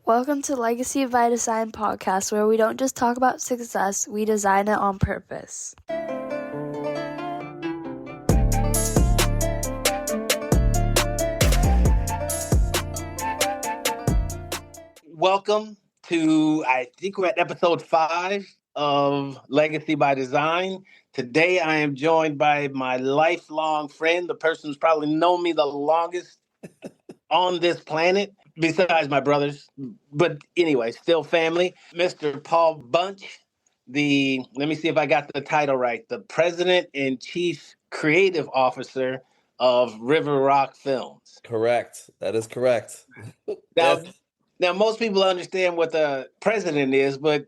Welcome to Legacy by Design podcast, where we don't just talk about success, we design it on purpose. Welcome to, I think we're at episode 5 of Legacy by Design. Today I am joined by my lifelong friend, the person who's probably known me the longest on this planet, besides my brothers. But anyway, still family. Mr. Paul Bunch, let me see if I got the title right, the President and Chief Creative Officer of River Rock Films. Correct. That is correct. Now, most people understand what the president is, but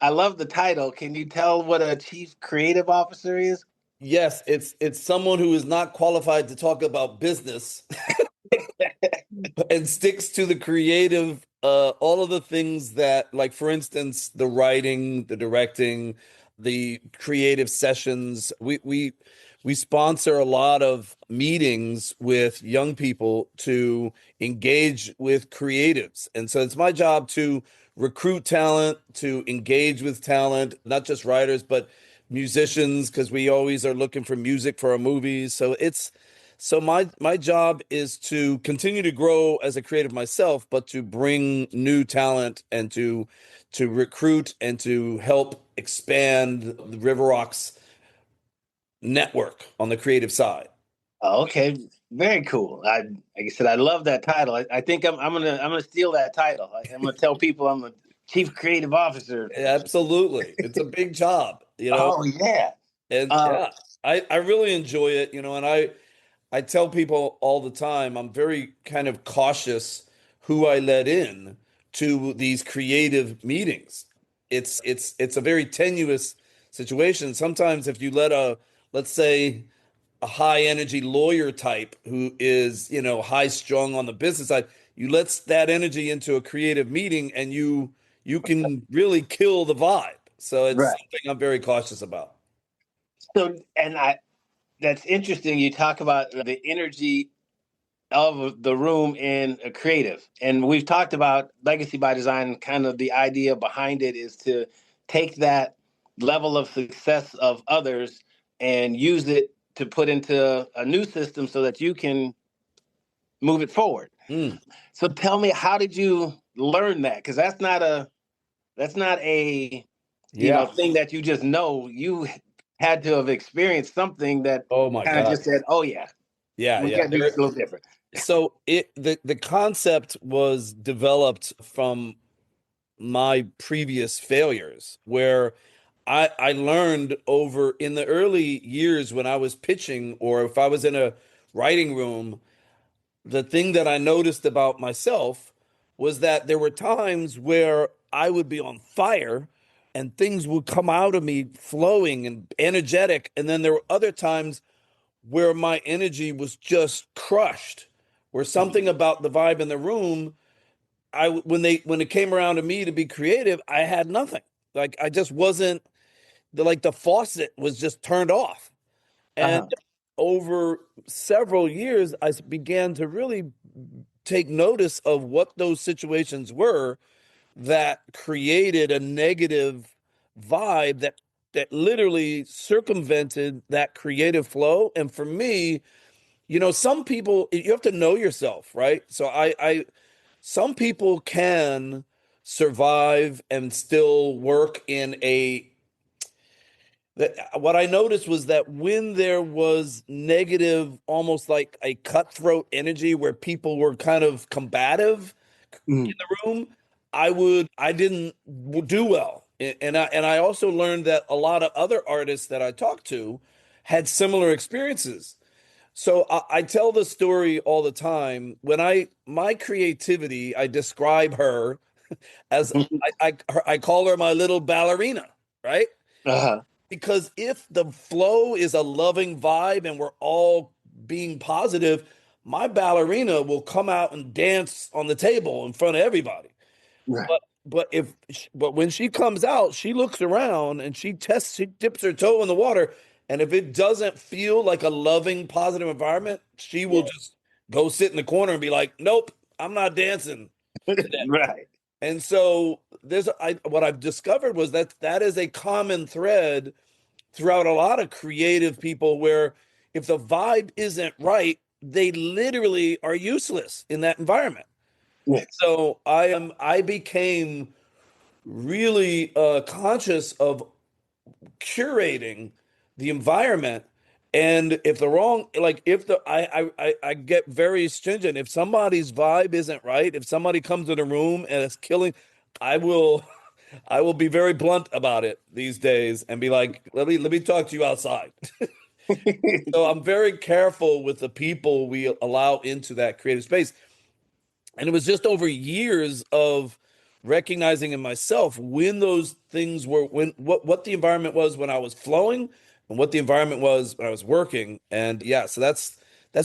I love the title. Can you tell what a chief creative officer is? Yes, it's someone who is not qualified to talk about business and sticks to the creative, all of the things that, like, for instance, the writing, the directing, the creative sessions. We sponsor a lot of meetings with young people to engage with creatives. And so it's my job to recruit talent, to engage with talent, not just writers, but musicians, because we always are looking for music for our movies. So my job is to continue to grow as a creative myself, but to bring new talent and to recruit and to help expand the River Rocks network on the creative side. Oh, okay, very cool. Like I said, I love that title. I think I'm gonna steal that title. I'm gonna tell people I'm a chief creative officer. Absolutely, it's a big job, Oh yeah, and I really enjoy it, and I tell people all the time I'm very kind of cautious who I let in to these creative meetings. It's a very tenuous situation. Sometimes if you let let's say a high energy lawyer type who is, high strung on the business side, you let that energy into a creative meeting and you can really kill the vibe. So it's right. something I'm very cautious about. So, that's interesting. You talk about the energy of the room in a creative. And we've talked about Legacy by Design, kind of the idea behind it is to take that level of success of others and use it to put into a new system so that you can move it forward. So tell me, how did you learn that? Because that's not a thing that you just know. You had to have experienced something that kind of just said, oh yeah, we got to do this a little different. So the concept was developed from my previous failures, where I learned over in the early years when I was pitching, or if I was in a writing room, the thing that I noticed about myself was that there were times where I would be on fire and things would come out of me flowing and energetic. And then there were other times where my energy was just crushed, where something about the vibe in the room, when it came around to me to be creative, I had nothing. Like I just wasn't, the faucet was just turned off. And over several years, I began to really take notice of what those situations were that created a negative vibe that literally circumvented that creative flow. And for me, some people, you have to know yourself, right? So some people can survive and still work in what I noticed was that when there was negative, almost like a cutthroat energy where people were kind of combative in the room, I didn't do well. And I also learned that a lot of other artists that I talked to had similar experiences. So I tell the story all the time. My creativity, I describe her as I call her my little ballerina, right? Because if the flow is a loving vibe and we're all being positive, my ballerina will come out and dance on the table in front of everybody. Right. But when she comes out, she looks around and she dips her toe in the water. And if it doesn't feel like a loving, positive environment, she will just go sit in the corner and be like, nope, I'm not dancing today. Right. And so what I've discovered was that that is a common thread throughout a lot of creative people where if the vibe isn't right, they literally are useless in that environment. Yeah. So I became really conscious of curating the environment. And if the wrong, like if the I get very stringent. If somebody's vibe isn't right, if somebody comes in a room and it's killing, I will I will be very blunt about it these days and be like, let me talk to you outside. So I'm very careful with the people we allow into that creative space. And it was just over years of recognizing in myself when those things were, when what the environment was when I was flowing and what the environment was when I was working. And yeah, so that's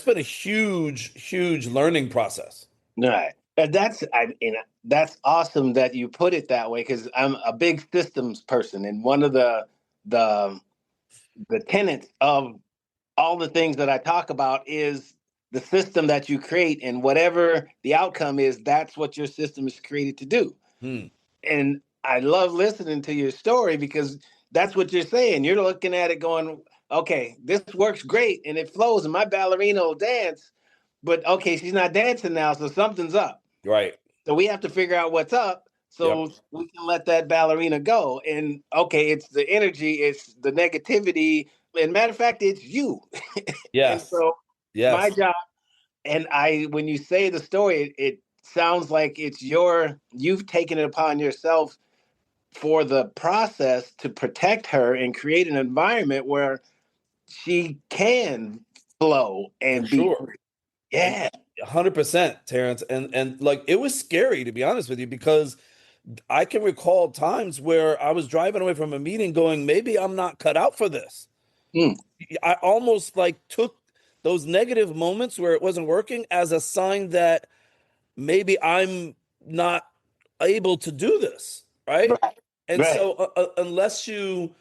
been a huge learning process. Right. That's awesome that you put it that way because I'm a big systems person, and one of the the tenets of all the things that I talk about is the system that you create, and whatever the outcome is, that's what your system is created to do. Hmm. And I love listening to your story because that's what you're saying. You're looking at it going, okay, this works great and it flows, and my ballerina will dance, but okay, she's not dancing now, so something's up. Right. So we have to figure out what's up Yep. so we can let that ballerina go. And okay, it's the energy, it's the negativity. And matter of fact, it's you. And Yes. so my Yes. job, and when you say the story, it sounds like you've taken it upon yourself for the process to protect her and create an environment where she can flow For and be sure. free. Yeah. 100%, Terence. And like it was scary to be honest with you because I can recall times where I was driving away from a meeting going, maybe I'm not cut out for this. Mm, I almost like took those negative moments where it wasn't working as a sign that maybe I'm not able to do this, right? right. And Right. so unless you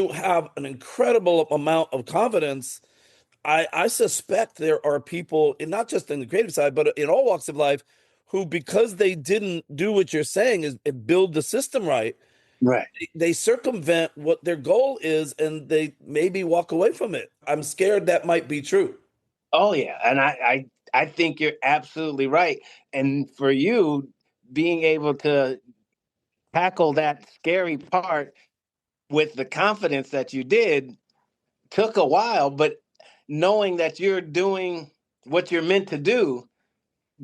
have an incredible amount of confidence, I suspect there are people, and not just in the creative side, but in all walks of life, who because they didn't do what you're saying is build the system right, Right. they circumvent what their goal is and they maybe walk away from it. I'm scared that might be true. Oh yeah, and I think you're absolutely right. And for you being able to tackle that scary part with the confidence that you did took a while, but knowing that you're doing what you're meant to do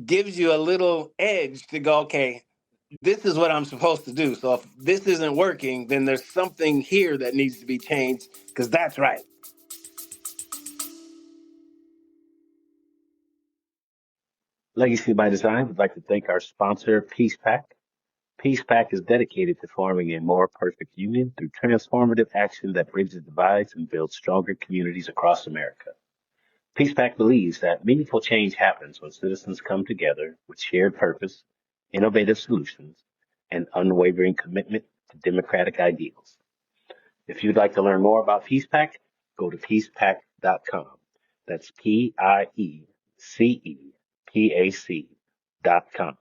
gives you a little edge to go, okay, this is what I'm supposed to do. So if this isn't working, then there's something here that needs to be changed because that's right. Legacy by Design would like to thank our sponsor, Peace Pack. Peace Pack is dedicated to forming a more perfect union through transformative action that bridges divides and builds stronger communities across America. Peace Pack believes that meaningful change happens when citizens come together with shared purpose, innovative solutions, and unwavering commitment to democratic ideals. If you'd like to learn more about Peace Pack, go to peacepack.com. That's PIECEPAC.com.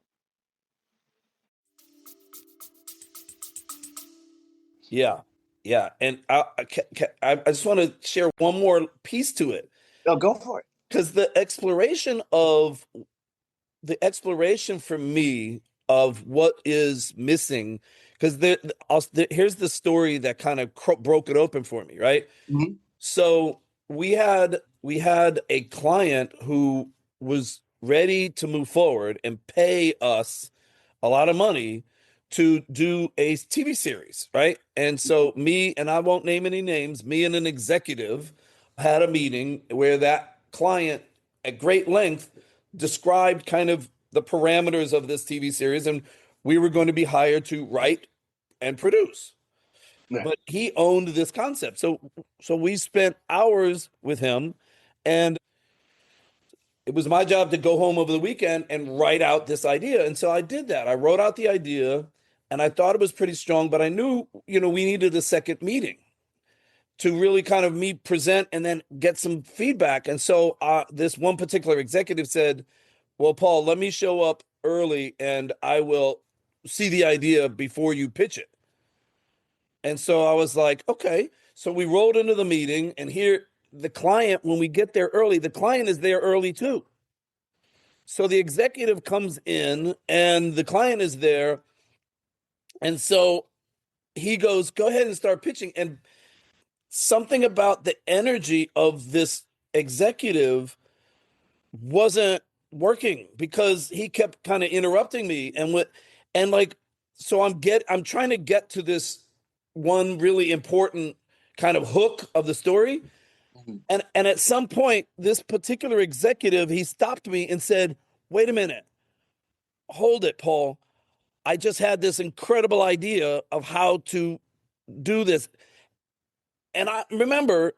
Yeah. Yeah. And I just want to share one more piece to it Oh, go for it. because the exploration for me of what is missing, because here's the story that kind of broke it open for me, right? Mhm. So we had a client who was ready to move forward and pay us a lot of money to do a TV series, right? And so me, and I won't name any names, me and an executive had a meeting where that client at great length described kind of the parameters of this TV series, and we were going to be hired to write and produce. Right. But he owned this concept. So we spent hours with him, and it was my job to go home over the weekend and write out this idea. And so I did that. I wrote out the idea and I thought it was pretty strong, but I knew, we needed a second meeting to really kind of me present and then get some feedback. And so this one particular executive said, well, Paul, let me show up early and I will see the idea before you pitch it. And so I was like, okay. So we rolled into the meeting, and here the client, when we get there early, the client is there early too. So the executive comes in and the client is there. And so he goes, go ahead and start pitching. And something about the energy of this executive wasn't working because he kept kind of interrupting me and like so I'm trying to get to this one really important kind of hook of the story. And at some point, this particular executive, he stopped me and said, wait a minute, hold it, Paul. I just had this incredible idea of how to do this. And I remember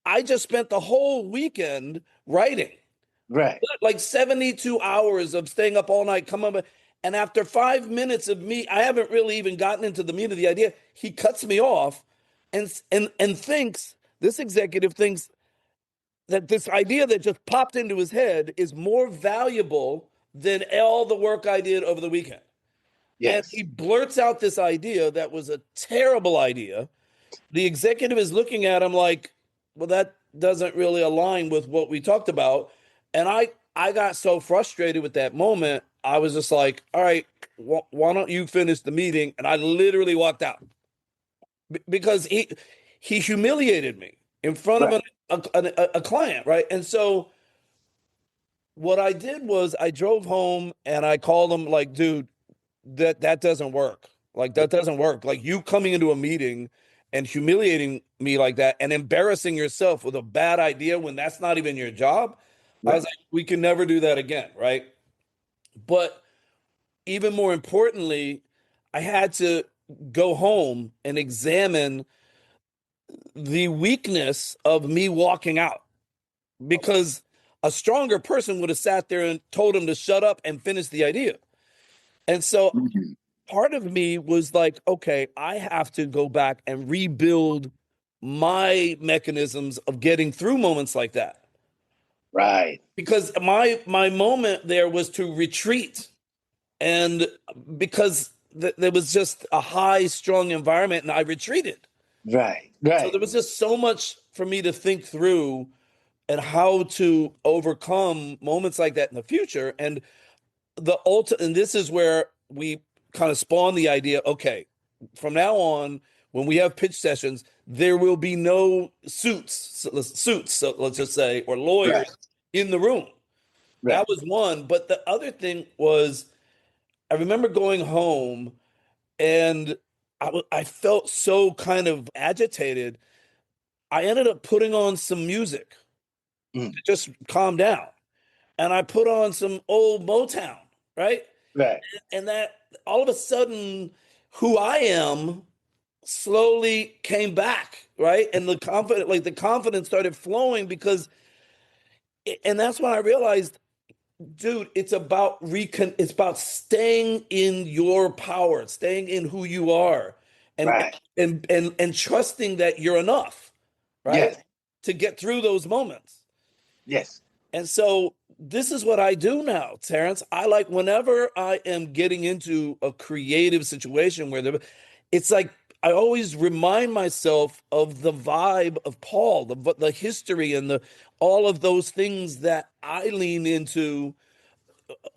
I just spent the whole weekend writing. Right. Like 72 hours of staying up all night, come up. And after 5 minutes of me, I haven't really even gotten into the meat of the idea. He cuts me off and thinks, this executive thinks that this idea that just popped into his head is more valuable than all the work I did over the weekend. Yes. And he blurts out this idea that was a terrible idea. The executive is looking at him like, well, that doesn't really align with what we talked about. And I got so frustrated with that moment. I was just like, all right, why don't you finish the meeting? And I literally walked out because he humiliated me in front Right. of a client, right? And so what I did was I drove home and I called him like, dude, that doesn't work. Like that doesn't work. Like you coming into a meeting and humiliating me like that and embarrassing yourself with a bad idea when that's not even your job. I Right. was like, we can never do that again, right? But even more importantly, I had to go home and examine the weakness of me walking out because a stronger person would have sat there and told him to shut up and finish the idea. And so Mhm. part of me was like, okay, I have to go back and rebuild my mechanisms of getting through moments like that. Right. Because my moment there was to retreat. And because there was just a high, strong environment and I retreated. Right. So Right. there was just so much for me to think through and how to overcome moments like that in the future. And and this is where we kind of spawn the idea, okay, from now on, when we have pitch sessions, there will be no suits, so let's just say, or Right. lawyers in the room. Right. That was one. But the other thing was, I remember going home and I felt so kind of agitated. I ended up putting on some music Mm. to just calm down. And I put on some old Motown, right? Right. And that all of a sudden, who I am slowly came back, right? And the confidence started flowing and that's when I realized, dude, it's about staying in your power, staying in who you are, and Right. and trusting that you're enough, right? Yes. To get through those moments. Yes. And so this is what I do now, Terence. I like whenever I am getting into a creative situation it's like I always remind myself of the vibe of Paul, the history and the all of those things that I lean into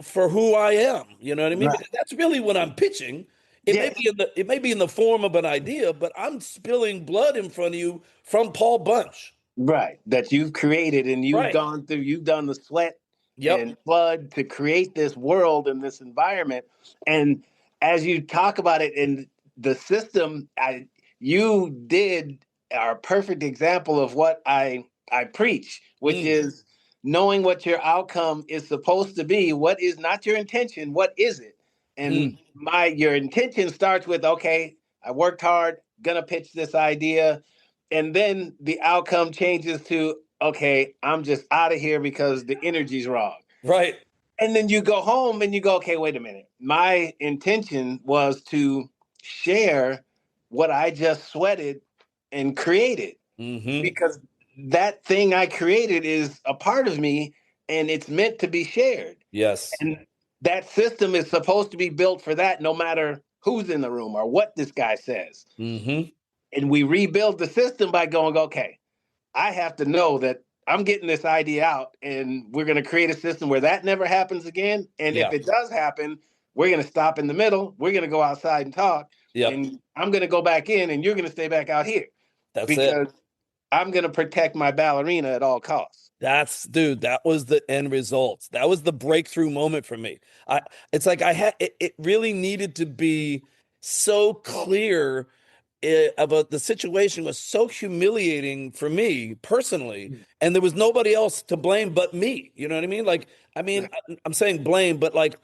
for who I am. You know what I mean? Right. Because that's really what I'm pitching. Yes. It may be in the form of an idea, but I'm spilling blood in front of you from Paul Bunch. Right. That you've created and you've Right. gone through, you've done the sweat Yep. and blood to create this world and this environment. And as you talk about it in the system, you did are a perfect example of what I preach, which Mm, is knowing what your outcome is supposed to be. What is not your intention? What is it? And mm, your intention starts with, okay, I worked hard, gonna pitch this idea. And then the outcome changes to, okay, I'm just out of here because the energy's wrong. right. And then you go home and you go, okay, wait a minute. My intention was to share what I just sweated and created Hmm. because that thing I created is a part of me and it's meant to be shared. Yes. And that system is supposed to be built for that, no matter who's in the room or what this guy says. Mm-hmm. And we rebuild the system by going, okay, I have to know that I'm getting this idea out, and we're going to create a system where that never happens again. And if Yeah. it does happen, we're going to stop in the middle. We're going to go outside and talk. Yep. And I'm going to go back in, and you're going to stay back out here That's it. because I'm going to protect my ballerina at all costs. Dude, that was the end result. That was the breakthrough moment for me. It's like it really needed to be so clear about the situation was so humiliating for me personally, and there was nobody else to blame but me. You know what I mean? Like, I'm saying blame, but like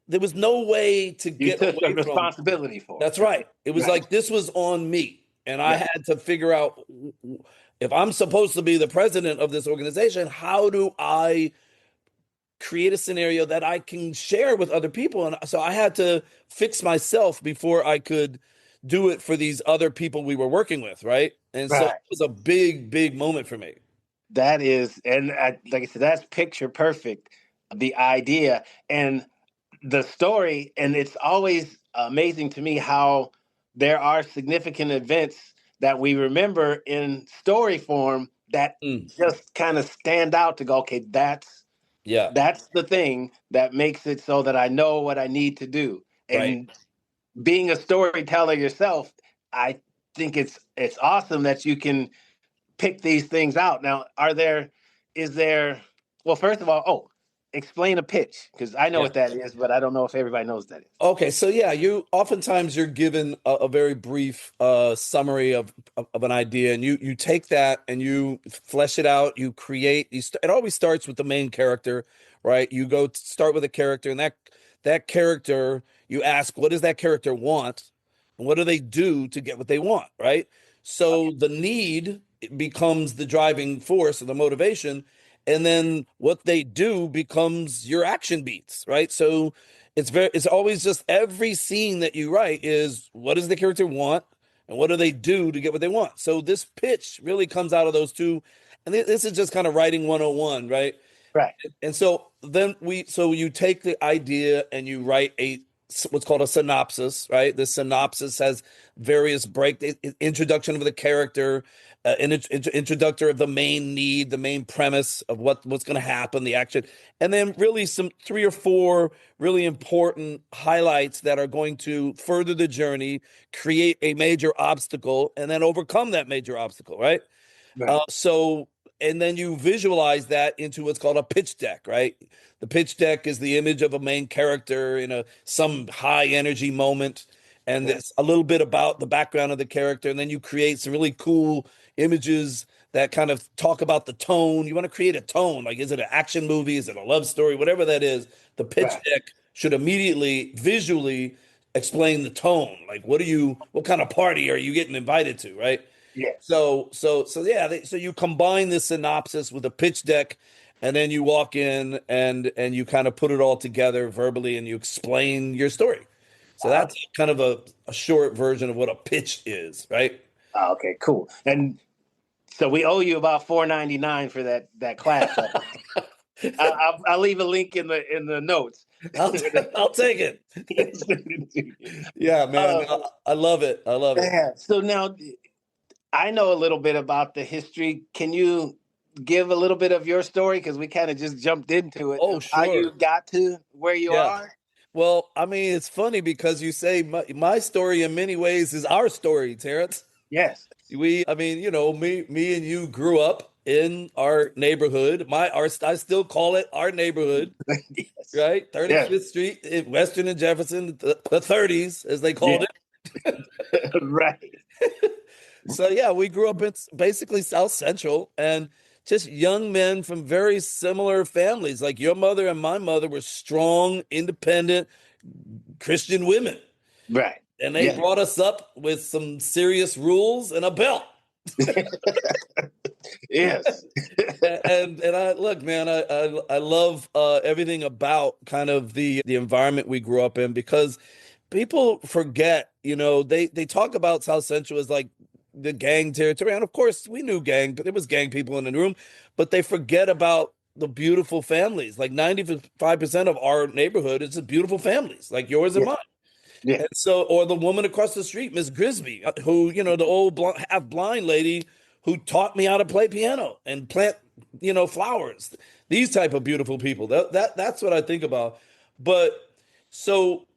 there was no way to You get took the away from. responsibility for it. That's right. It was Right. like this was on me, and I Right. had to figure out if I'm supposed to be the president of this organization, how do I create a scenario that I can share with other people? And so I had to fix myself before I could do it for these other people we were working with, right? And so it Right. was a big, big moment for me. That is, and like I said, that's picture perfect. The idea and the story, and it's always amazing to me how there are significant events that we remember in story form that Mm, just kind of stand out to go, okay, yeah, that's the thing that makes it so that I know what I need to do. right. And being a storyteller yourself, I think it's awesome that you can pick these things out. Now, is there, well, first of all, explain a pitch, because I know Yeah. what that is, but I don't know if everybody knows what that is. Okay, so yeah, you're given a very brief summary of an idea, and you take that and you flesh it out. You create. It always starts with the main character, right? You start with a character, and that character, you ask, what does that character want, and what do they do to get what they want, right? So the need becomes the driving force or the motivation, and then what they do becomes your action beats, right? So it's always just every scene that you write is what does the character want and what do they do to get what they want. So this pitch really comes out of those two. And this is just kind of writing 101, right? Right. And so so you take the idea and you write what's called a synopsis, right? The synopsis has various introduction of the character, introductor of the main need, the main premise of what's going to happen, the action, and then really some 3 or 4 really important highlights that are going to further the journey, create a major obstacle, and then overcome that major obstacle, right? Right. And then you visualize that into what's called a pitch deck, right? The pitch deck is the image of a main character in some high energy moment, and Right. it's a little bit about the background of the character, and then you create some really cool images that kind of talk about the tone. You want to create a tone, like is it an action movie, is it a love story, whatever that is. The pitch Right. deck should immediately visually explain the tone, like what kind of party are you getting invited to, right? Yes. So you combine the synopsis with a pitch deck, and then you walk in and you kind of put it all together verbally and you explain your story. So that's kind of a short version of what a pitch is, right? Okay, cool. And so we owe you about $4.99 for that class. I'll leave a link in the notes. I'll take it. Yeah, man. I love it. I love it. Yeah. So now I know a little bit about the history. Can you give a little bit of your story? Because we kind of just jumped into it. Oh, How you sure. got to where you Yeah. are? Well, I mean, it's funny because you say my story in many ways is our story, Terence. Yes. I mean, me and you grew up in our neighborhood. I still call it our neighborhood, Yes. right? Yes. 35th Street, Western and Jefferson, the 30s, as they called Yeah. Right. it. So yeah, we grew up in basically South Central, and just young men from very similar families. Like your mother and my mother were strong, independent Christian women. Right. And they Yeah. brought us up with some serious rules and a belt. Yes. And I look, man, I love everything about kind of the environment we grew up in, because people forget, they talk about South Central as like the gang territory, and of course we knew gang, but there was gang people in the room, but they forget about the beautiful families. Like 95% of our neighborhood is just beautiful families, like yours and Yeah. mine. Yeah. And so, or the woman across the street, Miss Grisby, who, the old half blind lady who taught me how to play piano and plant, flowers. These type of beautiful people. That's what I think about. But so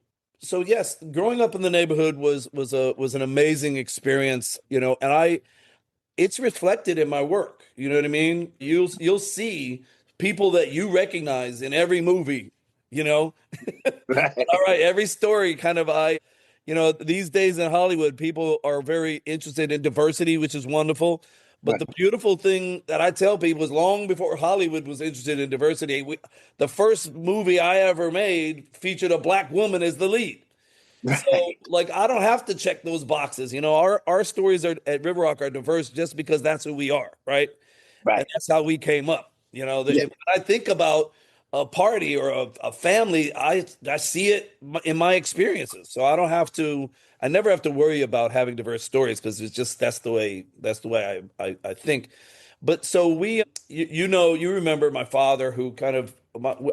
so yes, growing up in the neighborhood was an amazing experience, and it's reflected in my work. You know what I mean? You'll see people that you recognize in every movie, you know. All Right. right, every story kind of these days in Hollywood, people are very interested in diversity, which is wonderful. But Right. the beautiful thing that I tell people is long before Hollywood was interested in diversity, the first movie I ever made featured a black woman as the lead. So, Right. like, I don't have to check those boxes. Our stories are at River Rock are diverse just because that's who we are, right? And Right. that's how we came up. Yeah. When I think about a party or a family, I see it in my experiences. So I don't have to. I never have to worry about having diverse stories because it's just that's the way I think. But so you remember my father who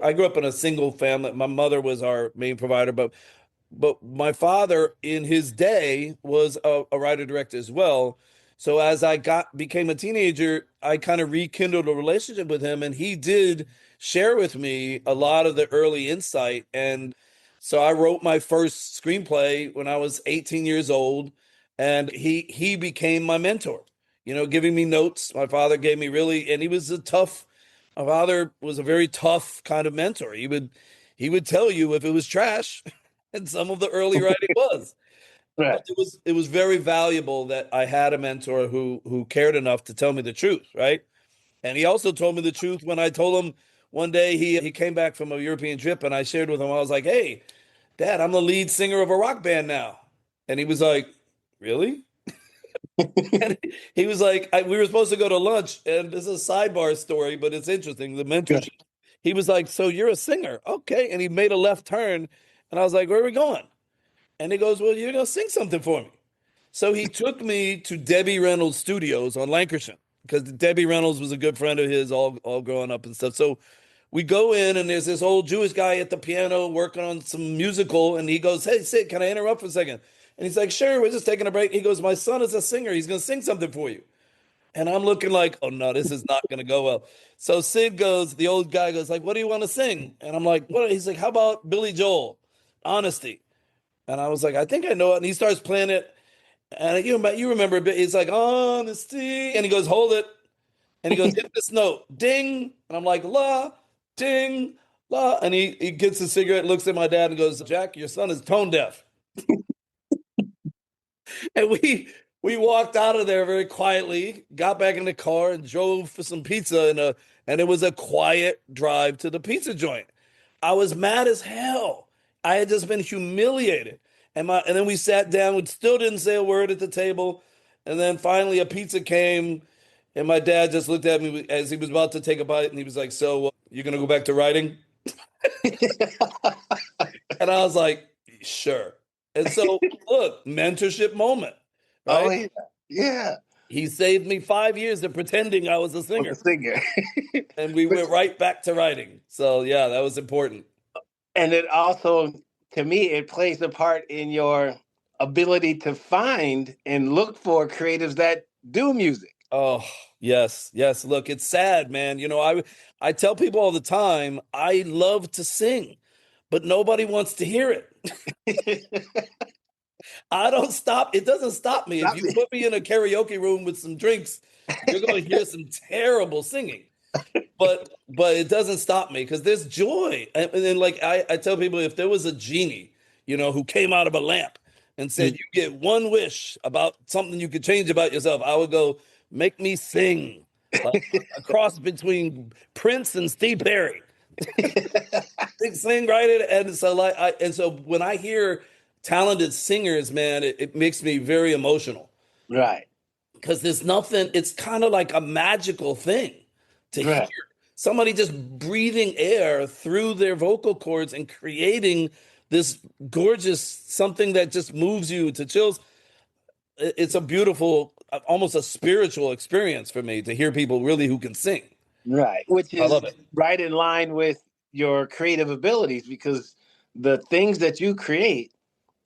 I grew up in a single family. My mother was our main provider, but my father in his day was a writer director as well. So as I became a teenager, I kind of rekindled a relationship with him, and he did share with me a lot of the early insight. And so I wrote my first screenplay when I was 18 years old, and he became my mentor, giving me notes. My father gave me really, and my father was a very tough kind of mentor. He would tell you if it was trash, and some of the early writing was. But Right. it was very valuable that I had a mentor who cared enough to tell me the truth, right? And he also told me the truth when I told him one day he came back from a European trip and I shared with him, I was like, "Hey, Dad, I'm the lead singer of a rock band now." And he was like, "Really?" And he was like, we were supposed to go to lunch, and this is a sidebar story, but it's interesting. The mentorship. He was like, "So you're a singer, okay?" And he made a left turn, and I was like, "Where are we going?" And he goes, "Well, you're gonna sing something for me." So he took me to Debbie Reynolds Studios on Lancashire because Debbie Reynolds was a good friend of his, all growing up and stuff. So we go in, and there's this old Jewish guy at the piano working on some musical, and he goes, "Hey, Sid, can I interrupt for a second?" And he's like, "Sure, we're just taking a break." He goes, "My son is a singer. He's gonna sing something for you." And I'm looking like, "Oh no, this is not gonna go well." So Sid goes, the old guy goes, like, "What do you want to sing?" And I'm like, "What?" He's like, "How about Billy Joel, Honesty?" And I was like, "I think I know it." And he starts playing it. And you remember a bit. He's like, "Honesty." And he goes, "Hold it." And he goes, "Hit this note. Ding." And I'm like, "La, ding, la." And he gets a cigarette, looks at my dad and goes, "Jack, your son is tone deaf." And we walked out of there very quietly, got back in the car and drove for some pizza and it was a quiet drive to the pizza joint. I was mad as hell. I had just been humiliated. And then we sat down, we still didn't say a word at the table. And then finally a pizza came and my dad just looked at me as he was about to take a bite and he was like, "So, you're gonna go back to writing?" And I was like, "Sure." And so, look, mentorship moment, Oh right? yeah. Yeah. He saved me 5 years of pretending I was a Was a singer, singer. and we But went right back to writing. So yeah, that was important. and it also, to me, it plays a part in your ability to find and look for creatives that do music. Oh, yes, yes. Look, it's sad, man. I tell people all the time, I love to sing, but nobody wants to hear it. I don't stop. It doesn't stop me. If Stop you it. put me in a karaoke room with some drinks, you're going to hear some terrible singing. But it doesn't stop me because there's joy. And then like I tell people if there was a genie, who came out of a lamp and said you get one wish about something you could change about yourself, I would go, "Make me sing." Like a cross between Prince and Steve Perry. Sing, right? And so so when I hear talented singers, man, it makes me very emotional Right. because there's nothing, it's kind of like a magical thing to hear Right. somebody just breathing air through their vocal cords and creating this gorgeous something that just moves you to chills. It's a beautiful, almost a spiritual experience for me to hear people really who can sing. Right. Which I is love it. right in line with your creative abilities because the things that you create,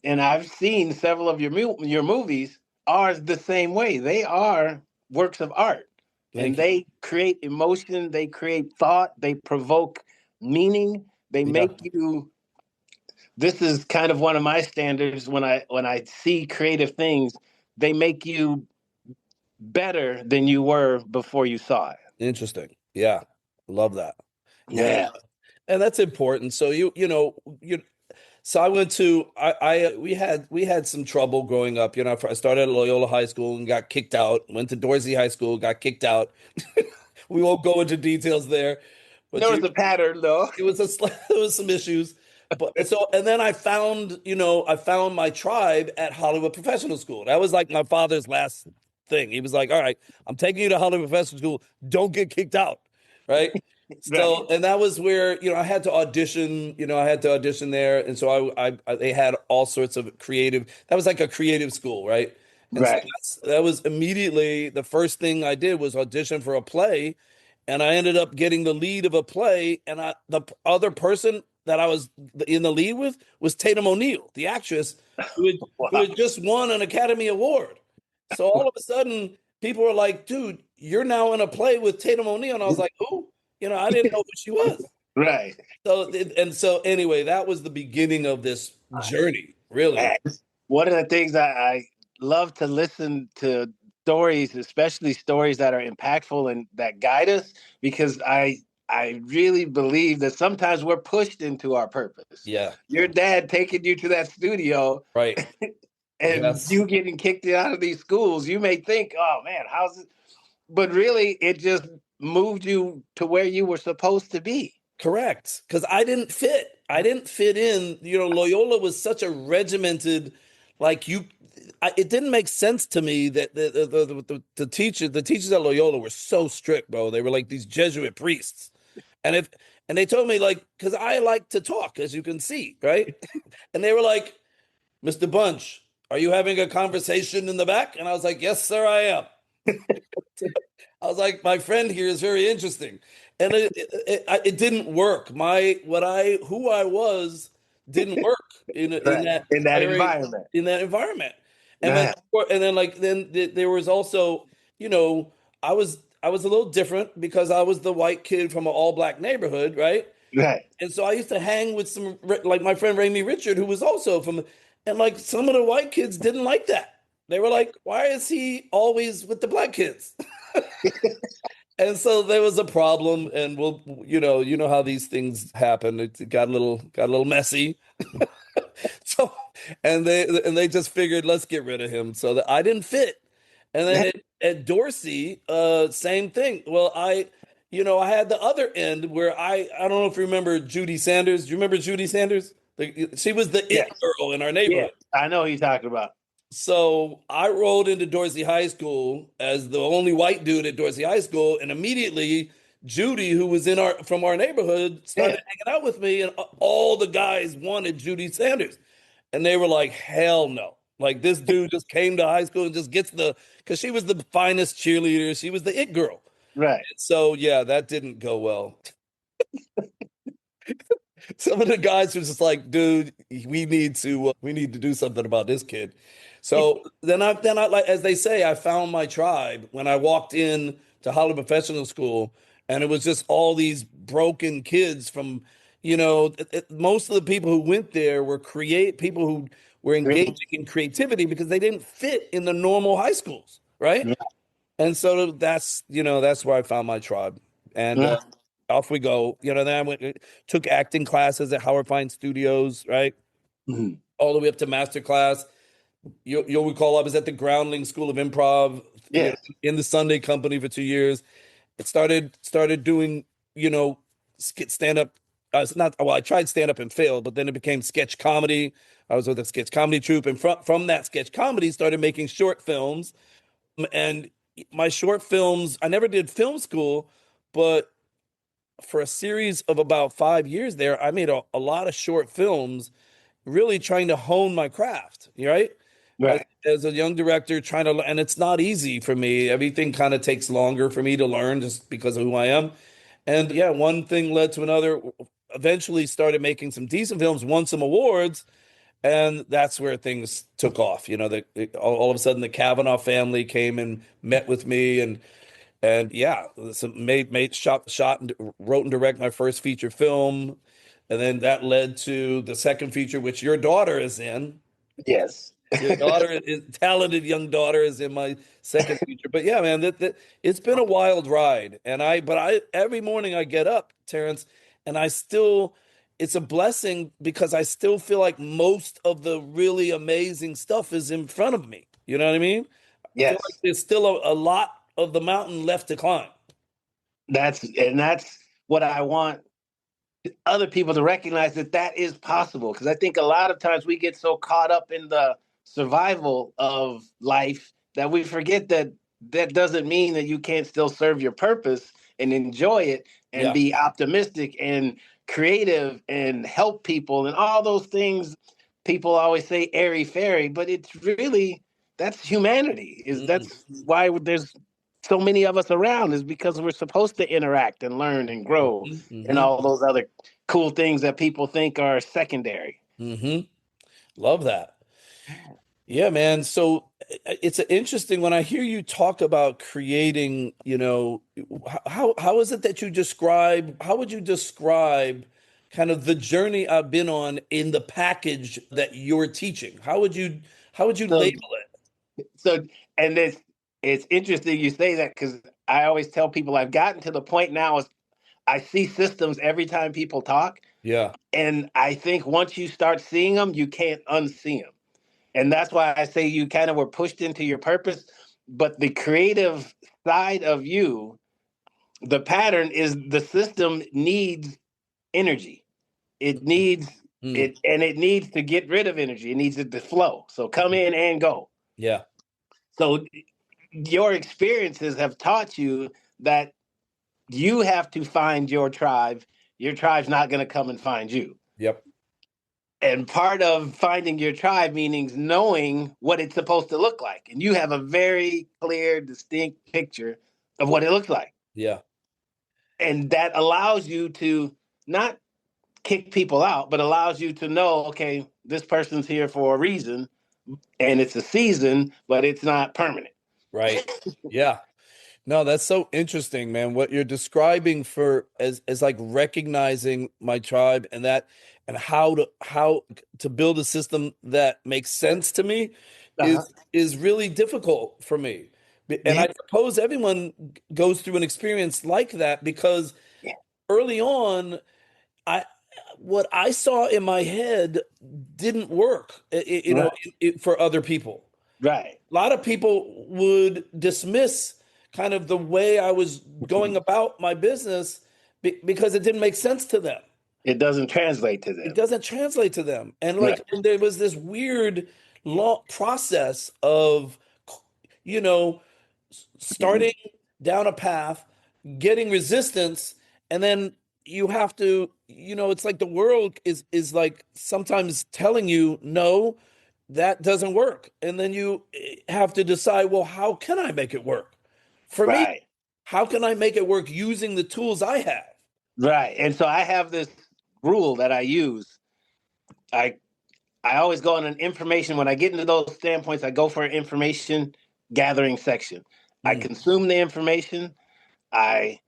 and I've seen several of your movies, are the same way. They are works of art, and Thank you. they create emotion, they create thought, they provoke meaning, they Yeah, make you. This is kind of one of my standards when I see creative things. They make you better than you were before you saw it. interesting. Yeah, love that. And Yeah. and that's important. So so I went to I we had some trouble growing up. I started at Loyola High School and got kicked out. Went to Dorsey High School, got kicked out. We won't go into details there, but There was a pattern, though. it was there was some issues. But so and then I found my tribe at Hollywood Professional School. That was like my father's last thing. He was like, "All right, I'm taking you to Hollywood Professional School. Don't get kicked out." Right? Right. So, and that was where, I had to audition, I had to audition there. And so they had all sorts of that was like a creative school, right? And so Right. that was immediately the first thing I did was audition for a play. And I ended up getting the lead of a play. And the other person that I was in the lead with was Tatum O'Neal, the actress who Wow. had just won an Academy Award. So all of a sudden, people were like, dude, you're now in a play with Tatum O'Neal. And I was like, who? I didn't know who she was. Right. So anyway, that was the beginning of this journey, really. And one of the things I love to listen to stories, especially stories that are impactful and that guide us, because I really believe that sometimes we're pushed into our purpose. Yeah, Your dad taking you to that studio right. and Yes. you getting kicked out of these schools, you may think, oh man, how's it? But really, it just moved you to where you were supposed to be. Correct. Because I didn't fit. I didn't fit in. Loyola was such a regimented, like it didn't make sense to me that the teachers at Loyola were so strict, bro. They were like these Jesuit priests. And if and they told me like, because I like to talk, as you can see, right? And they were like, Mr. Bunch, are you having a conversation in the back? And I was like, yes, sir, I am. I was like, my friend here is very interesting. And it didn't work. Who I was didn't work in Right. that In that very, environment. in that environment. And then, Yeah. there was also, you know, I was a little different because I was the white kid from an all black neighborhood, right? Right. And so I used to hang with like my friend Ramey Richard, who was also and like some of the white kids didn't like that. They were like, why is he always with the black kids? And so there was a problem, and you know how these things happen. It got a little messy. So, and they just figured, let's get rid of him. So that I didn't fit. And then at Dorsey, same thing. Well, I had the other end where I don't know if you remember Judy Sanders. Do you remember Judy Sanders? She was the it Yes. girl in our Yeah. neighborhood. I know who you're talking about. So I rolled into Dorsey High School as the only white dude at Dorsey High School, and immediately Judy, who was from our neighborhood, Yeah. started hanging out with me, and all the guys wanted Judy Sanders, and they were like, "Hell no!" Like this dude just came to high school and just because she was the finest cheerleader, she was the it girl. Right. So yeah, that didn't go well. Some of the guys were just like, dude, we need to do something about this kid. So then I like, as they say, I found my tribe when I walked in to Hollywood Professional School, and it was just all these broken kids from, most of the people who went there were people who were engaging in creativity because they didn't fit in the normal high schools, right? Yeah. And so that's where I found my tribe. And Yeah. off we go. Then I took acting classes at Howard Fine Studios, right? Mhm. All the way up to master class. You'll recall I was at the Groundling School of Improv, Yes. in the Sunday Company for 2 years. It started doing, stand up. It's not well. I tried stand up and failed, but then it became sketch comedy. I was with a sketch comedy troupe, and from that sketch comedy, started making short films. And my short films, I never did film school, but for a series of about 5 years there, I made a lot of short films, really trying to hone my craft, right? As, Right. as a young director, and it's not easy for me. Everything kind of takes longer for me to learn just because of who I am. And yeah, one thing led to another. Eventually started making some decent films, won some awards, and that's where things took off. All of a sudden the Kavanaugh family came and met with me, and yeah, so made shot and wrote and direct my first feature film, and then that led to the second feature, which your daughter is in. Yes. Your daughter is talented young daughter is in my second feature. But yeah, man, that it's been a wild ride. But I every morning I get up, Terrence, and I still it's a blessing because I still feel like most of the really amazing stuff is in front of me. You know what I mean? I feel like Yes. there's still a lot of the mountain left to climb. That's what I want other people to recognize, that that is possible. Because I think a lot of times we get so caught up in the survival of life that we forget that that doesn't mean that you can't still serve your purpose and enjoy it and Yeah. be optimistic and creative and help people and all those things. People always say airy fairy, but it's really, that's humanity. Is Mm, That's why there's so many of us around, is because we're supposed to interact and learn and grow and hmm all those other cool things that people think are secondary. hmm Love that. Yeah, man. So it's interesting when I hear you talk about creating, how is it that you describe, how would you describe kind of the journey I've been on in the package that you're teaching? How would you So, label it? so, and it's interesting you say that, because I always tell people I've gotten to the point now is I see systems every time people talk, Yeah. and I think once you start seeing them, you can't unsee them. And that's why I say you kind of were pushed into your purpose. But the creative side of you, the pattern is, the system needs energy. It needs Mm, it, and it needs to get rid of energy. It needs it to flow. So come in and go. yeah. So your experiences have taught you that you have to find your tribe. Your tribe's not going to come and find you. Yep. And part of finding your tribe means knowing what it's supposed to look like. And you have a very clear, distinct picture of what it looks like. Yeah. And that allows you to not kick people out, but allows you to know, okay, this person's here for a reason and it's a season, but it's not permanent. Right. Yeah. No, that's so interesting, man. What you're describing for as like recognizing my tribe and that and how to build a system that makes sense to me Uh-huh. is really difficult for me. And Yeah. I suppose everyone goes through an experience like that because Yeah. early on, I what I saw in my head didn't work, Right. for other people. Right. A lot of people would dismiss kind of the way I was going about my business because it didn't make sense to them. It doesn't translate to It them. doesn't translate to them. And Right. like and there was this weird long process of, you know, starting down a path, getting resistance, and then you have to, it's like the world is like sometimes telling you, no, that doesn't work. And then you have to decide, well, how can I make it work? For me, Right. how can I make it work using the tools I have? Right. And so I have this rule that I use. I I always go on an information, when I get into those standpoints, I go for an information gathering section. I Mm, consume the information, I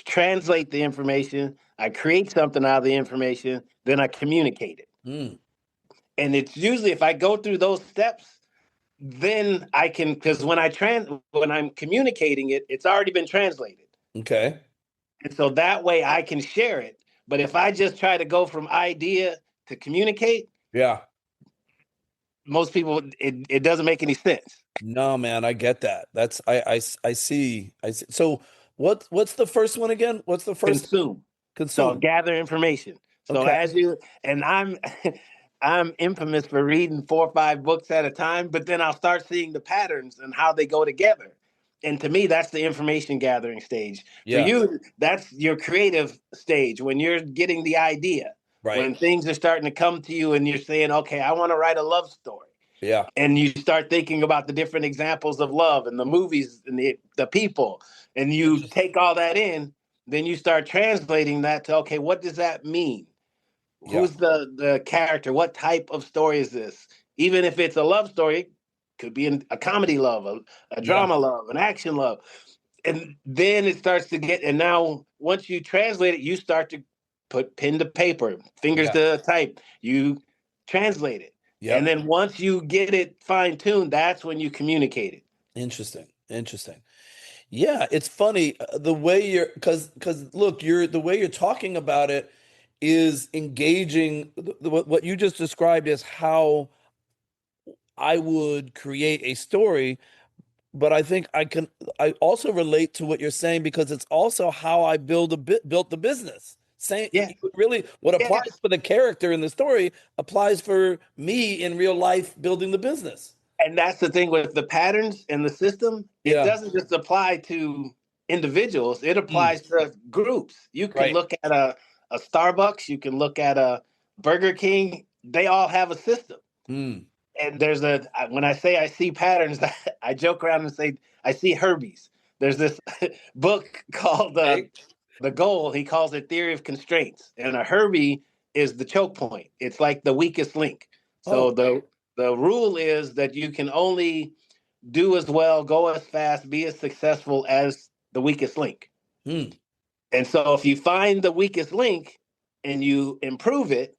translate the information, I create something out of the information, then I communicate it. mm, And it's usually, if I go through those steps, then I can, because when I'm communicating it, it's already been translated. okay. And so that way I can share it. But if I just try to go from idea to communicate, Yeah. most people, it doesn't make any sense. No, man, I get that. I see. I see. So what's the first one again? What's the first? Consume. So Consume. gather information. So Okay. as you, and I'm infamous for reading 4 or 5 books at a time, but then I'll start seeing the patterns and how they go together. And to me, that's the information gathering stage. For Yeah. you, that's your creative stage, when you're getting the idea, Right. when things are starting to come to you and you're saying, okay, I want to write a love story. Yeah. And you start thinking about the different examples of love and the movies and the people, and you Interesting. take all that in. then you start translating that to, okay, what does that mean? Yeah. Who's the character? What type of story is this? Even if it's a love story, it could be a comedy love, a Yeah. drama love, an action love. And then it starts to get, and now once you translate it, you start to put pen to paper, fingers Yeah. to type, you translate it. And Yep. then once you get it fine tuned, that's when you communicate it. Interesting. Interesting. Yeah, it's funny the way you're because look, you're the way you're talking about it is engaging. What you just described is how I would create a story, but I think I also relate to what you're saying because it's also how I built the business. Saying Yeah. really what applies Yes. for the character in the story applies for me in real life building the business. And that's the thing with the patterns and the system. It Yeah. doesn't just apply to individuals, it Mm, applies to groups. You can right. look at a Starbucks, you can look at a Burger King. They all have a system. Mm. And there's when I say I see patterns, I joke around and say I see Herbies. There's this book called Okay. The Goal. He calls it Theory of Constraints. And a Herbie is the choke point. It's like the weakest link. So Oh. the rule is that you can only do as well, go as fast, be as successful as the weakest link. Mm. And so if you find the weakest link and you improve it,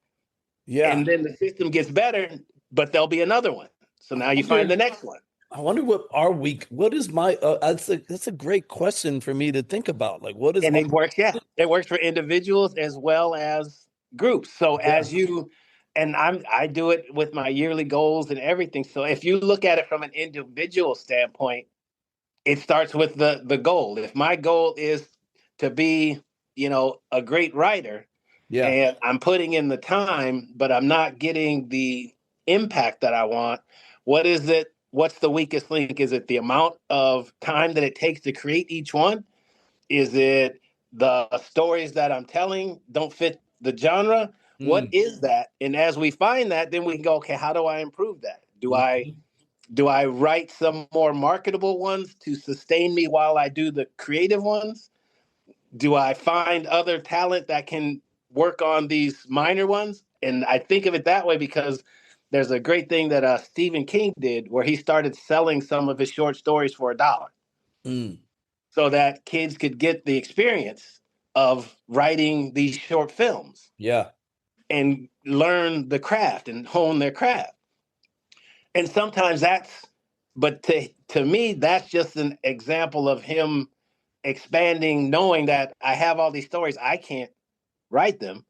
Yeah. and then the system gets better, but there'll be another one. So I now you find wonder the next one. I wonder what is my that's a great question for me to think about. Like what is And our it works, yeah. It works for individuals as well as groups. So yeah. as you and I do it with my yearly goals and everything. So if you look at it from an individual standpoint, it starts with the goal. If my goal is to be, a great writer, Yeah. and I'm putting in the time, but I'm not getting the impact that I want, what is it? What's the weakest link? Is it the amount of time that it takes to create each one? Is it the stories that I'm telling don't fit the genre? What Mm. is that? And as we find that, then we can go, okay, how do I improve that? Mhm. Do I write some more marketable ones to sustain me while I do the creative ones? Do I find other talent that can work on these minor ones? And I think of it that way because there's a great thing that Stephen King did where he started selling some of his short stories for $1 Mm. so that kids could get the experience of writing these short films Yeah. and learn the craft and hone their craft. And sometimes but to me, that's just an example of him expanding, knowing that I have all these stories, I can't write them.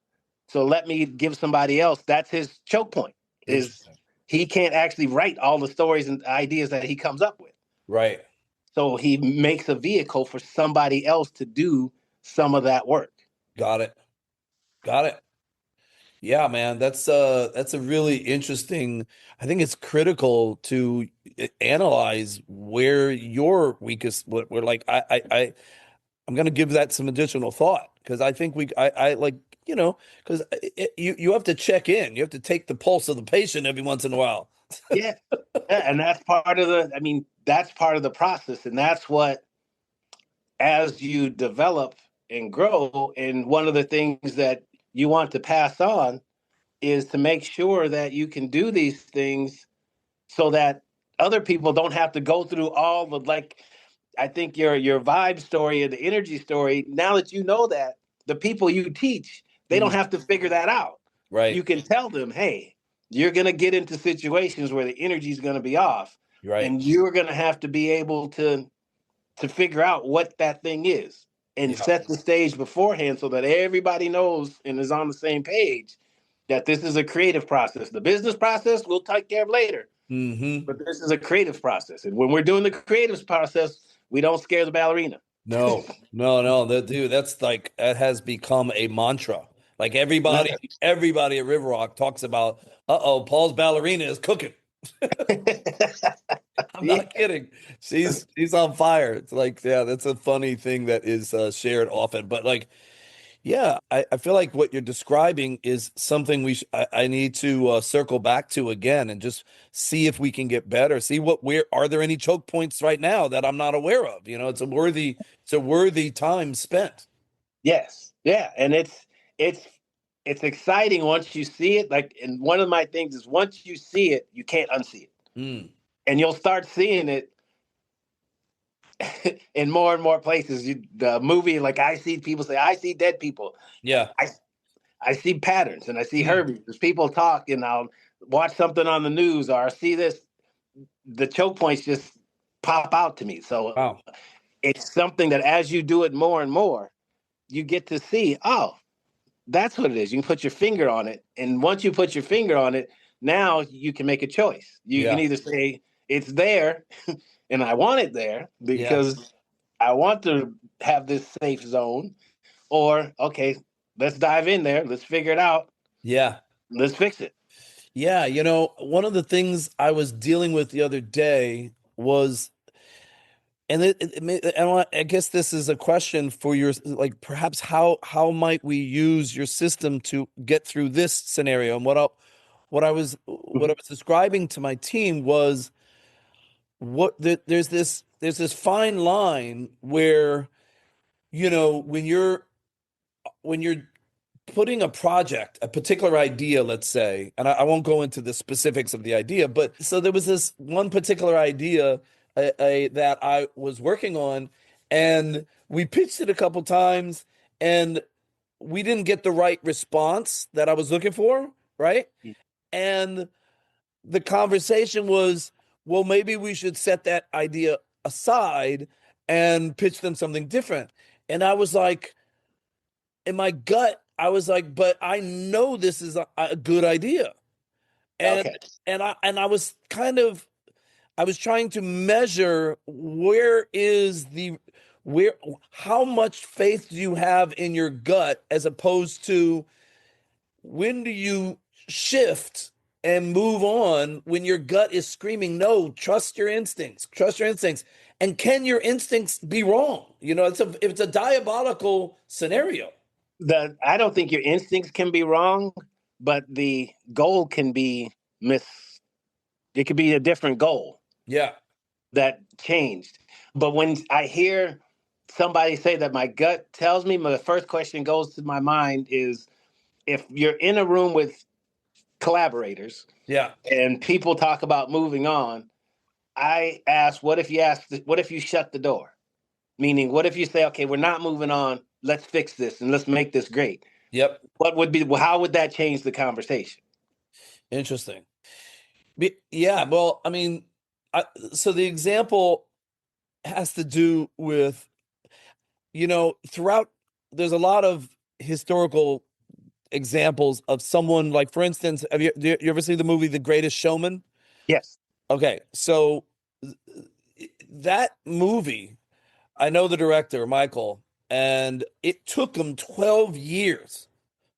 So let me give somebody else. That's his choke point. Is Interesting. he can't actually write all the stories and ideas that he comes up with. Right. So he makes a vehicle for somebody else to do some of that work. Got it. Got it. Yeah, man, that's a really interesting. I think it's critical to analyze where your weakest what we're like I'm going to give that some additional thought because I think I like, because you have to check in. You have to take the pulse of the patient every once in a while. Yeah. Yeah, and that's part of that's part of the process. And that's what, as you develop and grow, and one of the things that you want to pass on is to make sure that you can do these things so that other people don't have to go through all the, like, I think your vibe story and the energy story, now that you know that, the people you teach, they don't Mm, have to figure that out. right. You can tell them, hey, you're going to get into situations where the energy is going to be off, Right. and you're going to have to be able to figure out what that thing is and Yeah. set the stage beforehand so that everybody knows and is on the same page that this is a creative process. The business process we'll take care of later, Hmm. but this is a creative process. And when we're doing the creative process, we don't scare the ballerina. No, no, no. Dude, that's like that has become a mantra. Like everybody at River Rock talks about, uh-oh, Paul's ballerina is cooking. I'm Yeah. not kidding. She's on fire. It's like, yeah, that's a funny thing that is shared often. But like, yeah, I feel like what you're describing is something I need to circle back to again and just see if we can get better. See where are there any choke points right now that I'm not aware of? It's a worthy time spent. Yes. Yeah. And it's it's exciting once you see it. Like, and one of my things is once you see it, you can't unsee it. Mm. And you'll start seeing it in more and more places. The movie, like I see people say, I see dead people. Yeah. I see patterns and I see Mm. Herbie. There's people talk and I'll watch something on the news or I see this. The choke points just pop out to me. So Wow. it's something that as you do it more and more, you get to see, oh, that's what it is. You can put your finger on it. And once you put your finger on it, now you can make a choice. You can Yeah. either say it's there and I want it there Yeah. because I want to have this safe zone, or okay, let's dive in there. Let's figure it out. Yeah. Let's fix it. Yeah. One of the things I was dealing with the other day was, and I guess this is a question for your, like, perhaps how might we use your system to get through this scenario? And what I was describing to my team was there's this fine line where, when you're putting a particular idea, let's say, and I won't go into the specifics of the idea, but so there was this one particular idea that I was working on, and we pitched it a couple times, and we didn't get the right response that I was looking for, right? And the conversation was, well, maybe we should set that idea aside and pitch them something different. And I was like, in my gut, I was like, but I know this is a good idea. And Okay. and I was I was trying to measure where how much faith do you have in your gut, as opposed to when do you shift and move on when your gut is screaming, no, trust your instincts, trust your instincts. And can your instincts be wrong? It's a diabolical scenario. I don't think your instincts can be wrong, but the goal can be miss. It could be a different goal Yeah. that changed. But when I hear somebody say that my gut tells me, my first question goes to my mind is if you're in a room with collaborators Yeah. and people talk about moving on, I ask, what if you shut the door? Meaning, what if you say, okay, we're not moving on, let's fix this and let's make this great? Yep. How would that change the conversation? Interesting. Yeah. Well, I mean, so the example has to do with, throughout, there's a lot of historical examples of someone, like, for instance, do you ever see the movie The Greatest Showman? Yes. Okay. So that movie, I know the director, Michael, and it took him 12 years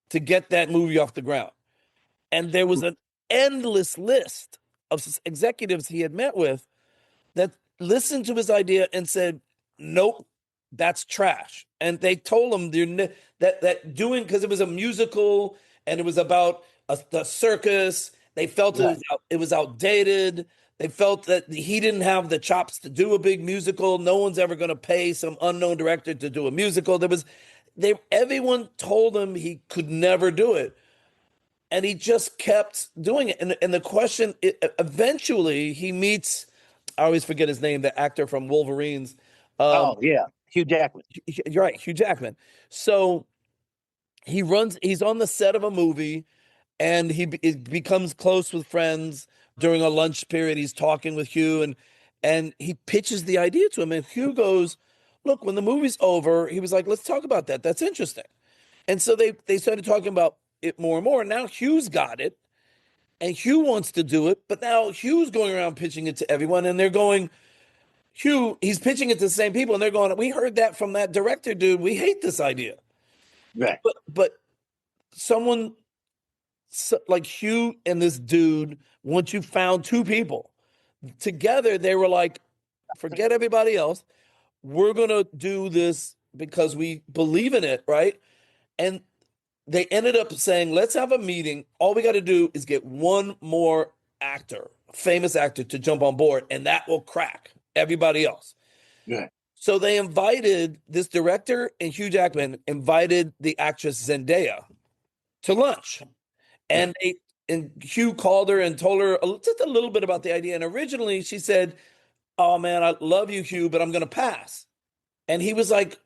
to get that movie off the ground. And there was an endless list of executives he had met with that listened to his idea and said, "Nope, that's trash." And they told him that doing, because it was a musical and it was about the circus. They felt Right. it was outdated. They felt that he didn't have the chops to do a big musical. No one's ever going to pay some unknown director to do a musical. Everyone told him he could never do it, and he just kept doing it. And the question, eventually, he meets, I always forget his name, the actor from Wolverines. Oh yeah, Hugh Jackman. You're right, Hugh Jackman. So he's on the set of a movie, and he becomes close with friends during a lunch period. He's talking with Hugh, and he pitches the idea to him, and Hugh goes, "Look, when the movie's over," he was like, "let's talk about that. That's interesting." And so they started talking about it more and more. And now Hugh's got it, and Hugh wants to do it, but now Hugh's going around pitching it to everyone, and they're going, he's pitching it to the same people, and they're going, "We heard that from that director, dude. We hate this idea." Right. But someone like Hugh and this dude, once you found two people together, they were like, "Forget everybody else. We're gonna do this because we believe in it, right?" And they ended up saying, "Let's have a meeting. All we got to do is get one more actor, famous actor, to jump on board, and that will crack everybody else." Right. So they invited this director and Hugh Jackman invited the actress Zendaya to lunch. And Hugh called her and told her just a little bit about the idea. And originally she said, "Oh man, I love you, Hugh, but I'm going to pass." And he was like,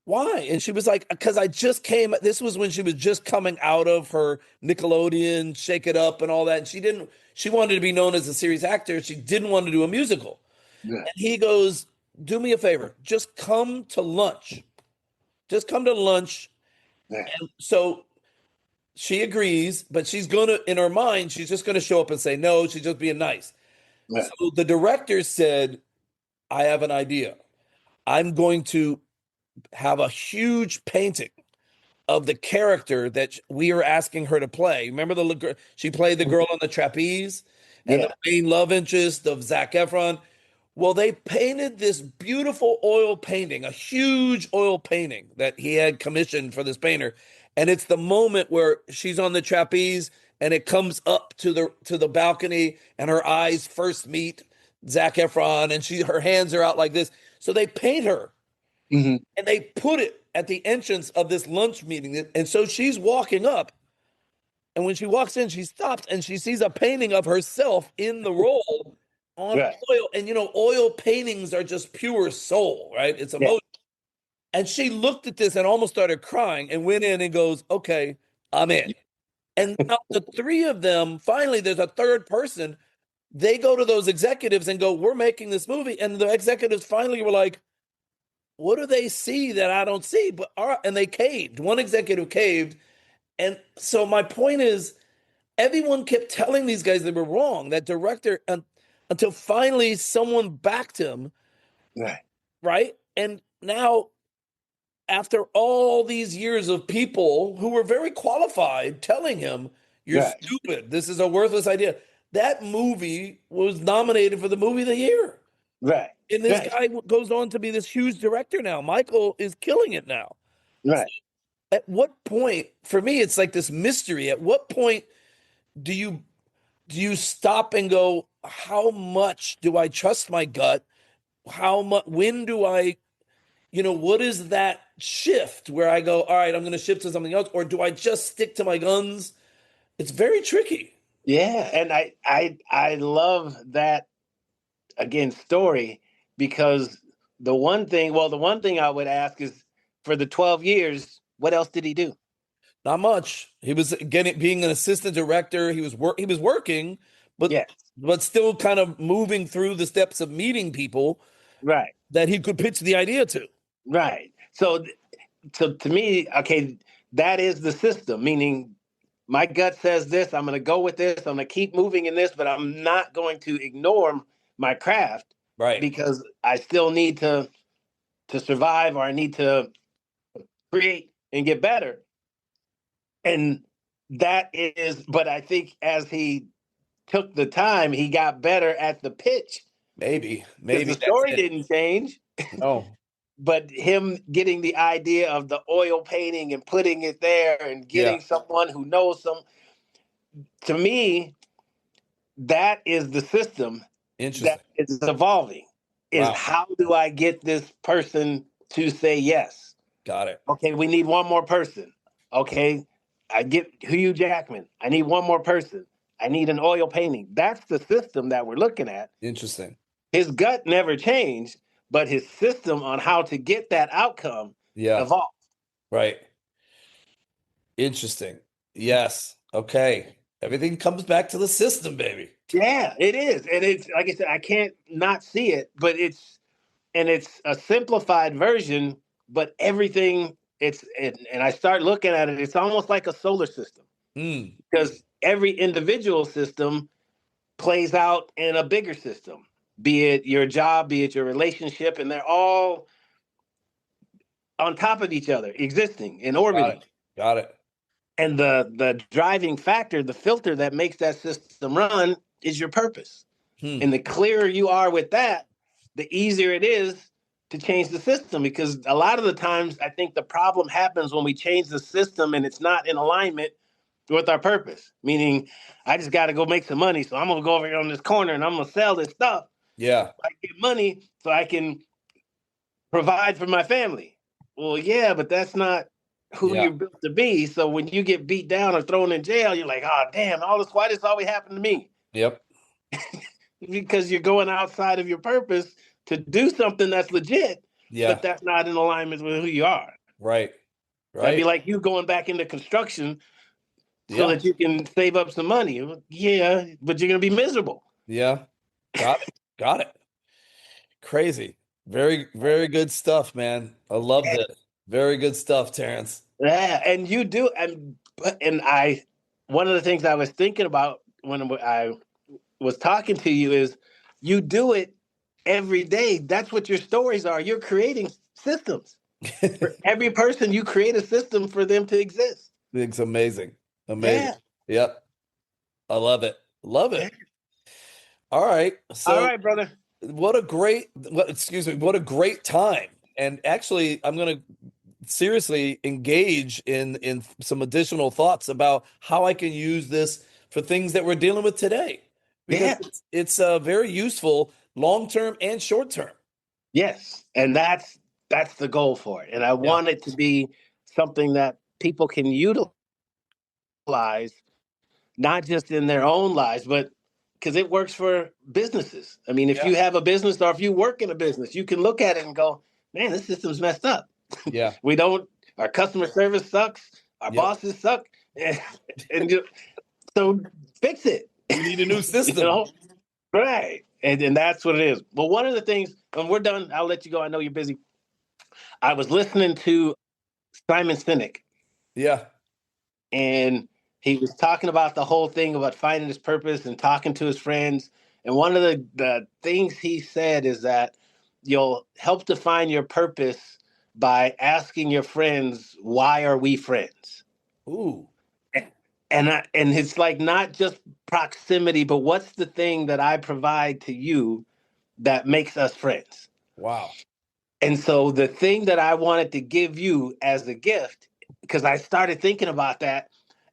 "Why?" And she was like, "Because I just came." This was when she was just coming out of her Nickelodeon Shake It Up and all that. And she wanted to be known as a serious actor. She didn't want to do a musical. Yeah. And he goes, "Do me a favor, just come to lunch. Just come to lunch." Yeah. And so she agrees, but in her mind, she's just gonna show up and say no. She's just being nice. Yeah. So the director said, "I have an idea. I'm going to have a huge painting of the character that we are asking her to play. Remember she played the girl on the trapeze and the Yeah. main love interest of Zac Efron. Well, they painted this beautiful oil painting, a huge oil painting that he had commissioned for this painter. And it's the moment where she's on the trapeze and it comes up to the balcony and her eyes first meet Zac Efron and her hands are out like this. So they paint her Mm-hmm. and they put it at the entrance of this lunch meeting. And so she's walking up. And when she walks in, she stops and she sees a painting of herself in the role on Yeah. oil. And oil paintings are just pure soul, right? It's Yeah. emotion. And she looked at this and almost started crying and went in and goes, "Okay, I'm in." And now the three of them, finally, there's a third person. They go to those executives and go, "We're making this movie." And the executives finally were like, "What do they see that I don't see?" But all right. And they caved. One executive caved. And so my point is, everyone kept telling these guys they were wrong. That director, until finally someone backed him, Right. right? And now, after all these years of people who were very qualified telling him, "You're Right. stupid. This is a worthless idea," that movie was nominated for the movie of the year. Right. And this Right. guy goes on to be this huge director now. Michael is killing it now. Right. At what point, for me, it's like this mystery. At what point do you stop and go, how much do I trust my gut? How much, when do I, what is that shift where I go, all right, I'm going to shift to something else? Or do I just stick to my guns? It's very tricky. Yeah. And I love that again story because the one thing I would ask is for the 12 years, what else did he do? Not much. He was being an assistant director. He was working, but Yeah. still kind of moving through the steps of meeting people Right. that he could pitch the idea to. Right. So to me, okay, that is the system, meaning my gut says this, I'm going to go with this, I'm going to keep moving in this, but I'm not going to ignore my craft Right. because I still need to survive or I need to create and get better. And that is, but I think as he took the time, he got better at the pitch Maybe because the that's story it. didn't change. No. But him getting the idea of the oil painting and putting it there and Yeah. getting someone who knows to me, that is the system that Interesting. is evolving. Is Wow. how do I get this person to say yes? Got it. Okay, we need one more person. Okay, I get Hugh Jackman. I need one more person. I need an oil painting. That's the system that we're looking at. Interesting. His gut never changed, but his system on how to get that outcome Yeah. evolved. Right. Interesting. Yes. Okay. Everything comes back to the system, baby. Yeah, it is. And it's like I said, I can't not see it, but it's a simplified version, but everything and I start looking at it, it's almost like a solar system Mm. because every individual system plays out in a bigger system, be it your job, be it your relationship, and they're all on top of each other, existing and Got orbiting. it. Got it. And the driving factor, the filter that makes that system run is your purpose. And the clearer you are with that, the easier it is to change the system. Because a lot of the times, I think the problem happens when we change the system and it's not in alignment with our purpose. Meaning, I just got to go make some money. So I'm going to go over here on this corner and I'm going to sell this stuff. Yeah. I get money so I can provide for my family. Well, yeah, but that's not who Yeah. you're built to be. So when you get beat down or thrown in jail, you're like, oh, damn, why this always happened to me? Yep. Because you're going outside of your purpose to do something that's legit, Yeah. but that's not in alignment with who you are. Right. That'd be Right. like you going back into construction so Yeah. that you can save up some money. Yeah, but you're going to be miserable. Yeah. Got it. Got it. Crazy. Very, very good stuff, man. I loved it. Very good stuff, Terence. Yeah, and you do, and I. One of the things I was thinking about when I was talking to you is you do it every day. That's what your stories are. You're creating systems for every person. You create a system for them to exist. It's amazing. Amazing. Yeah. Yep. I love it. Love Yeah. it. All right. All So right, brother. excuse me, what a great time. And actually, I'm going to seriously engage in some additional thoughts about how I can use this for things that we're dealing with today, because Yeah. it's very useful long term and short term. Yes, and that's the goal for it. And I Yeah. want it to be something that people can utilize, not just in their own lives, but because it works for businesses. I mean, if Yeah. you have a business or if you work in a business, you can look at it and go, man, this system's messed up. Yeah. Our customer service sucks, our Yep. bosses suck, and so fix it. We need a new You system. know? Right. And that's what it is. But one of the things, when we're done, I'll let you go. I know you're busy. I was listening to Simon Sinek, Yeah. and he was talking about the whole thing about finding his purpose and talking to his friends. And one of the things he said is that you'll help to find your purpose by asking your friends, why are we friends? Ooh. And it's like not just proximity, but what's the thing that I provide to you that makes us friends? Wow. And so the thing that I wanted to give you as a gift, because I started thinking about that,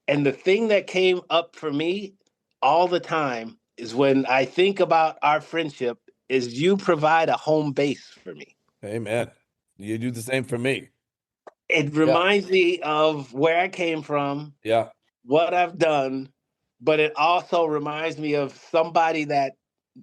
and the thing that came up for me all the time is when I think about our friendship, is you provide a home base for me. Amen. You do the same for me. It Yeah. reminds me of where I came from, Yeah. what I've done, but it also reminds me of somebody that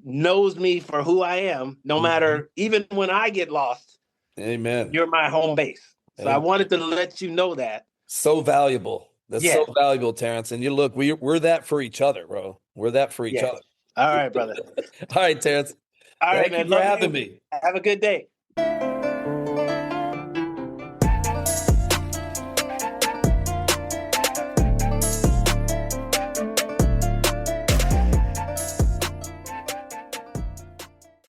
knows me for who I am, no matter, even when I get lost, Amen. you're my home base. So I Amen. wanted to let you know that. So valuable. That's Yeah. so valuable, Terence. And you look, we're that for each other, bro. We're that for each Yes. other. All right, brother. All right, Terence. All right, Thank you man. for Love having you. me. Have a good day.